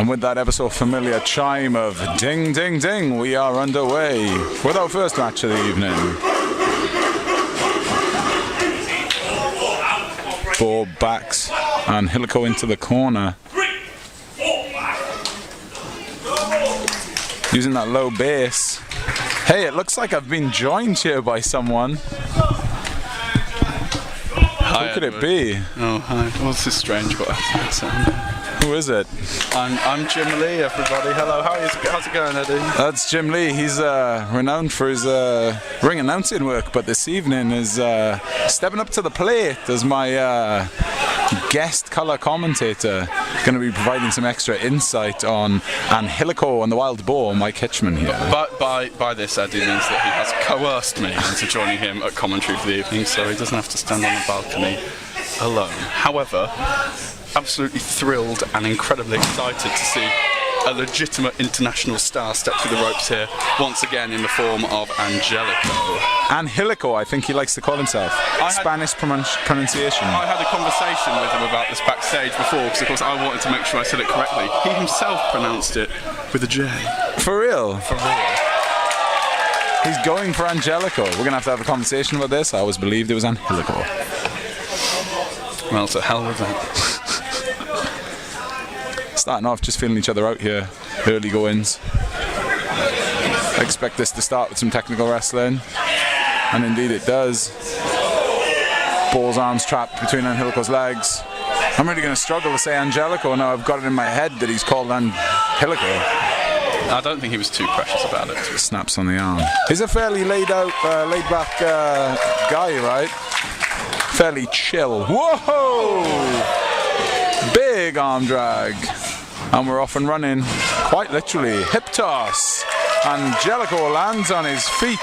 And with that ever so familiar chime of ding, ding, ding, we are underway with our first match of the evening. Boar backs Angelico into the corner. Using that low bass. Hey, it looks like I've been joined here by someone. Hi, Who could it be? Oh, hi. Well, this is strange, but Who is it? I'm Jim Lee, everybody. Hello, how's it going, Eddie? That's Jim Lee. He's renowned for his ring announcing work, but this evening is stepping up to the plate as my guest colour commentator, going to be providing some extra insight on Angelico and the Wild Boar, Mike Hitchman here. But by this, Eddie means that he has coerced me into joining him at commentary for the evening, so he doesn't have to stand on the balcony alone. However, absolutely thrilled and incredibly excited to see a legitimate international star step through the ropes here, once again in the form of Angelico. Angelico, I think he likes to call himself. Spanish pronunciation. I had a conversation with him about this backstage before, because of course I wanted to make sure I said it correctly. He himself pronounced it with a J. For real? For real. He's going for Angelico. We're going to have a conversation about this. I always believed it was Angelico. Well, to hell with that. Starting off, just feeling each other out here. Early goings. I expect this to start with some technical wrestling. And indeed it does. Boar's arms trapped between Angelico's legs. I'm really going to struggle to say Angelico now. I've got it in my head that he's called Angelico. I don't think he was too precious about it. Snaps on the arm. He's a fairly laid back guy, right? Fairly chill. Whoa! Big arm drag. And we're off and running. Quite literally. Hip toss. Angelico lands on his feet.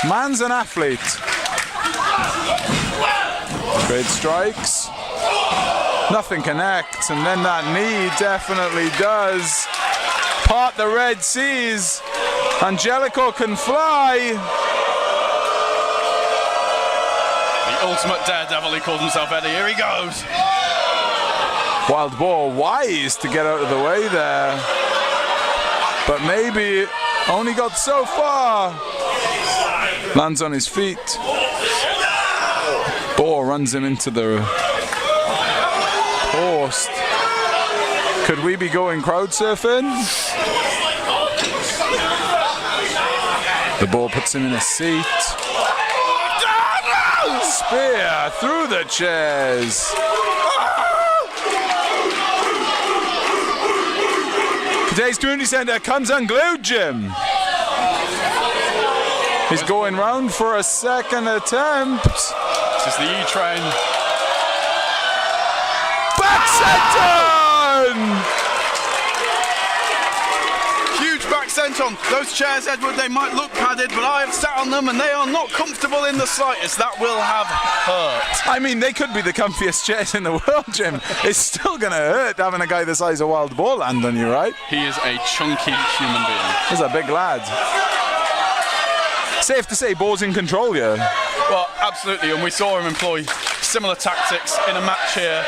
Man's an athlete. Great strikes. Nothing connects. And then that knee definitely does part the Red Seas. Angelico can fly. The ultimate daredevil, he calls himself, Eddie. Here he goes. Wild Boar wise to get out of the way there. But maybe only got so far. Lands on his feet. Boar runs him into the post. Could we be going crowd surfing? The Boar puts him in a seat. Spear through the chairs. Today's community centre comes unglued, Jim. He's going round for a second attempt. This is the E-train. Back senton! Huge back senton. Those chairs, Edward, they might look padded, but I have sat on them and they are not comfortable in the slightest. That will have hurt. I mean, they could be the comfiest chairs in the world, Jim. It's still going to hurt having a guy the size of Wild Boar land on you, right? He is a chunky human being. He's a big lad. Safe to say, Boar's in control here. Well, absolutely, and we saw him employ similar tactics in a match here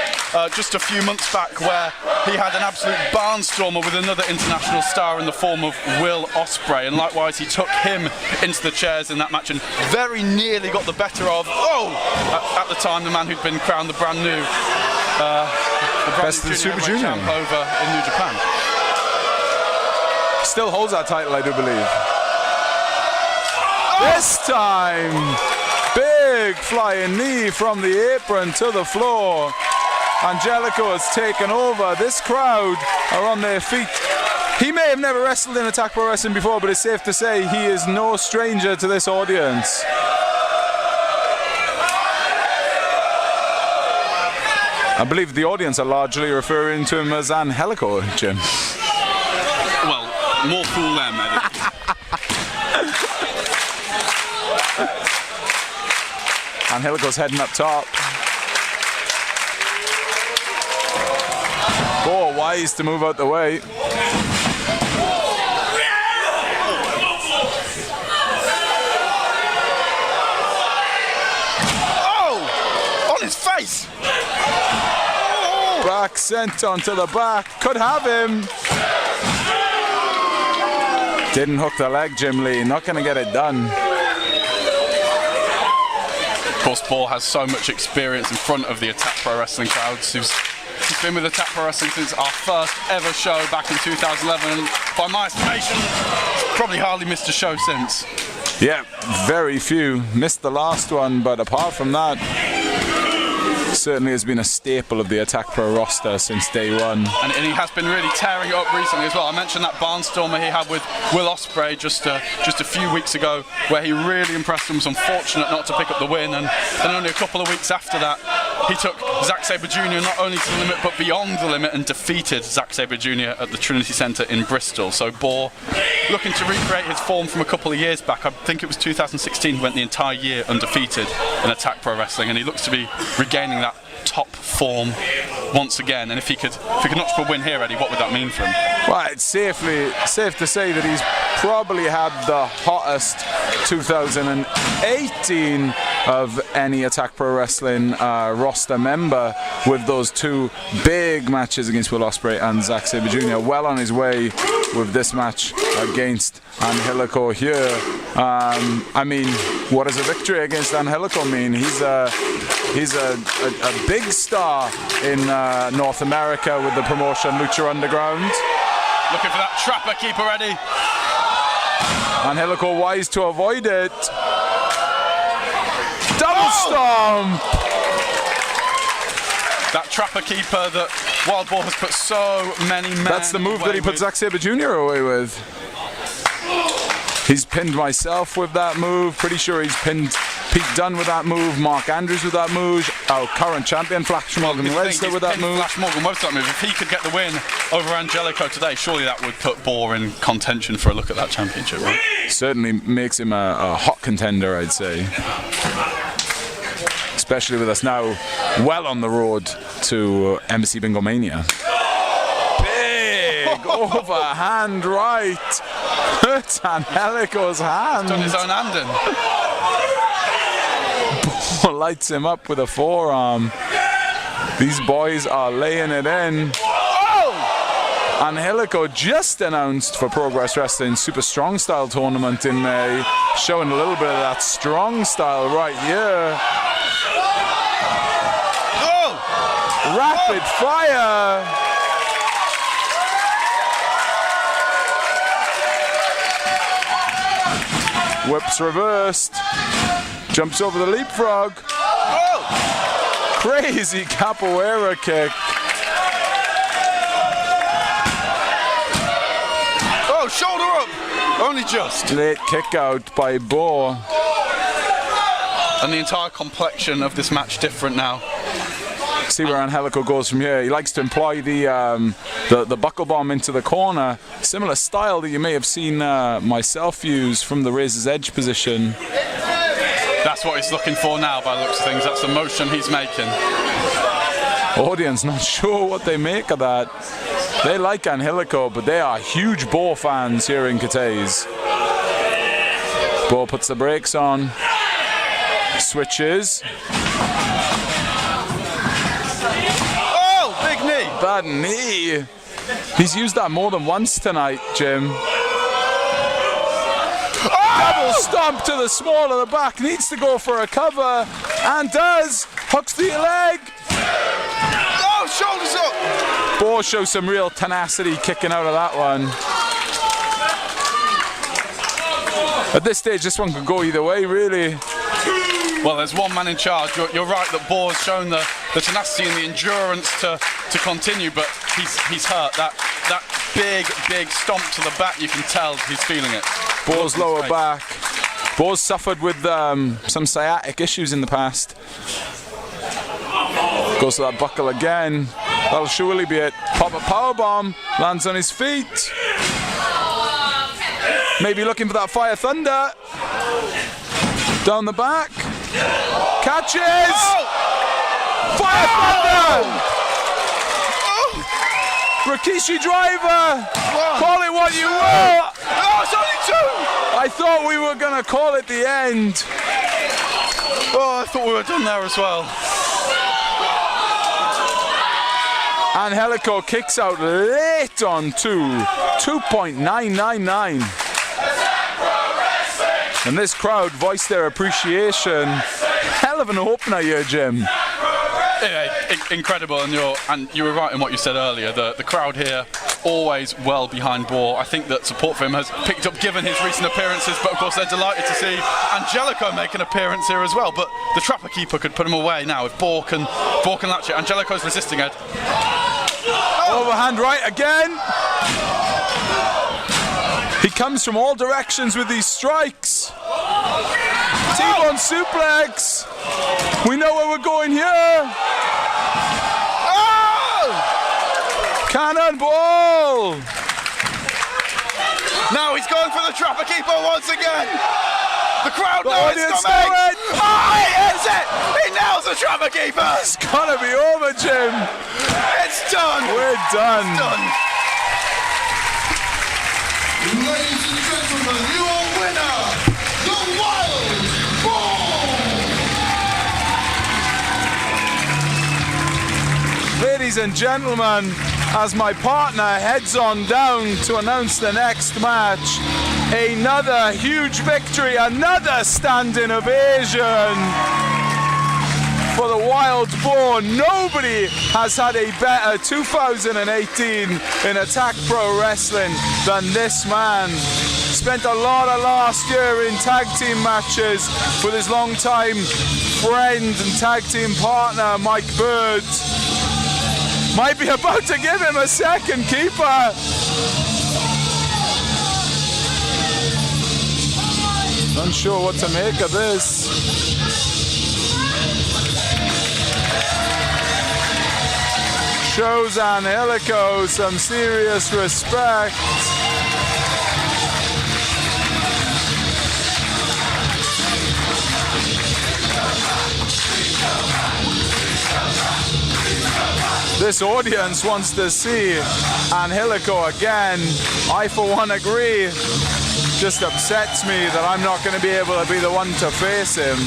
just a few months back, where he had an absolute barnstormer with another international star in the form of Will Ospreay, and likewise he took him into the chairs in that match and very nearly got the better of, at the time, the man who'd been crowned the brand new Best of the Super Junior champ over in New Japan. Still holds that title, I do believe. This time, big flying knee from the apron to the floor. Angelico has taken over. This crowd are on their feet. He may have never wrestled in Attack Pro Wrestling before, but it's safe to say he is no stranger to this audience. I believe the audience are largely referring to him as Angelico, Jim. Well, more fool them, Eddie. Angelico's heading up top. Boar wise to move out the way. Oh! On his face! Back sent onto the back. Could have him. Didn't hook the leg, Jim Lee. Not going to get it done. Of course, Boar has so much experience in front of the Attack Pro Wrestling crowds. He's been with Attack Pro Wrestling since our first ever show back in 2011. And by my estimation, he's probably hardly missed a show since. Yeah, very few. Missed the last one, but apart from that, certainly has been a staple of the Attack Pro roster since day one. And he has been really tearing it up recently as well. I mentioned that barnstormer he had with Will Ospreay just a few weeks ago, where he really impressed him. Was unfortunate not to pick up the win, and then only a couple of weeks after that, he took Zack Sabre Jr. not only to the limit but beyond the limit and defeated Zack Sabre Jr. at the Trinity Centre in Bristol. So Boar looking to recreate his form from a couple of years back. I think it was 2016 he went the entire year undefeated in Attack Pro Wrestling, and he looks to be regaining that top form once again. And if he could notch up a win here, Eddie, what would that mean for him? Well, it's safe to say that he's probably had the hottest 2018 of any Attack Pro Wrestling roster member, with those two big matches against Will Ospreay and Zack Sabre Jr. Well on his way with this match against Angelico here. I mean, what does a victory against Angelico mean? He's a big star in North America with the promotion Lucha Underground. Looking for that trapper keeper, Eddie. Angelico wise to avoid it. Double stomp! That trapper keeper that Wild Boar has put so many men. That's the move that he put Zack Sabre Jr. away with. He's pinned myself with that move. Pretty sure he's pinned Pete Dunne with that move, Mark Andrews with that move, our current champion Flash Morgan Webster with that move. Flash Morgan Webster that move. If he could get the win over Angelico today, surely that would put Boar in contention for a look at that championship, right? Certainly makes him a hot contender, I'd say. Especially with us now well on the road to Embassy Bingo Mania. Big overhand right. Hurts Angelico's hand. He's done his own hand in. Boar lights him up with a forearm. These boys are laying it in. Oh! Angelico just announced for Progress Wrestling Super Strong Style Tournament in May, showing a little bit of that strong style right here. Rapid fire! Whips reversed. Jumps over the leapfrog. Oh! Crazy capoeira kick. Oh, shoulder up! Only just. Late kick out by Boar. And the entire complexion of this match different now. See where Angelico goes from here. He likes to employ the buckle bomb into the corner. Similar style that you may have seen myself use from the Razor's Edge position. That's what he's looking for now by the looks of things. That's the motion he's making. Audience not sure what they make of that. They like Angelico, but they are huge Boar fans here in Cathays. Boar puts the brakes on. Switches. Bad knee. He's used that more than once tonight, Jim. Oh! Double stomp to the small of the back. Needs to go for a cover. And does. Hooks the leg. Oh, shoulders up. Boar shows some real tenacity kicking out of that one. At this stage, this one could go either way, really. Well, there's one man in charge. You're right that Boar's shown the tenacity and the endurance to continue, but he's hurt. That big stomp to the back, you can tell he's feeling it. Boar's lower back. Boar's suffered with some sciatic issues in the past. Goes to that buckle again. That'll surely be it. Pop a powerbomb. Lands on his feet. Maybe looking for that Fire Thunder. Down the back. Catches! Oh! Fire Thunder! Oh! Rikishi driver! One. Call it what you will! Oh, it's only two! I thought we were going to call it the end. Oh, I thought we were done there as well. Angelico kicks out late on 2.999. And this crowd voiced their appreciation. Hell of an opener here, Jim. Yeah, incredible, and you were right in what you said earlier. The crowd here always well behind Boar. I think that support for him has picked up given his recent appearances, but of course they're delighted to see Angelico make an appearance here as well. But the Trapper Keeper could put him away now if Boar can latch it. Angelico's resisting it. Overhand right again. He comes from all directions with these strikes. T-bone suplex. We know where we're going here. Cannonball! Now he's going for the Trapper Keeper once again. The crowd know it's know coming. it. Oh, he hits it! He nails the Trapper Keeper. It's gotta be over, Jim. It's done. We're done. It's done. Ladies and gentlemen, your winner, the Wild Boar! Ladies and gentlemen, as my partner heads on down to announce the next match, another huge victory, another standing ovation for the Wild Boar. Nobody has had a better 2018 in Attack Pro Wrestling than this man. Spent a lot of last year in tag team matches with his longtime friend and tag team partner Mike Bird. Might be about to give him a second keeper. Unsure what to make of this. Shows Angelico some serious respect. This audience wants to see Angelico again. I, for one, agree. Just upsets me that I'm not going to be able to be the one to face him.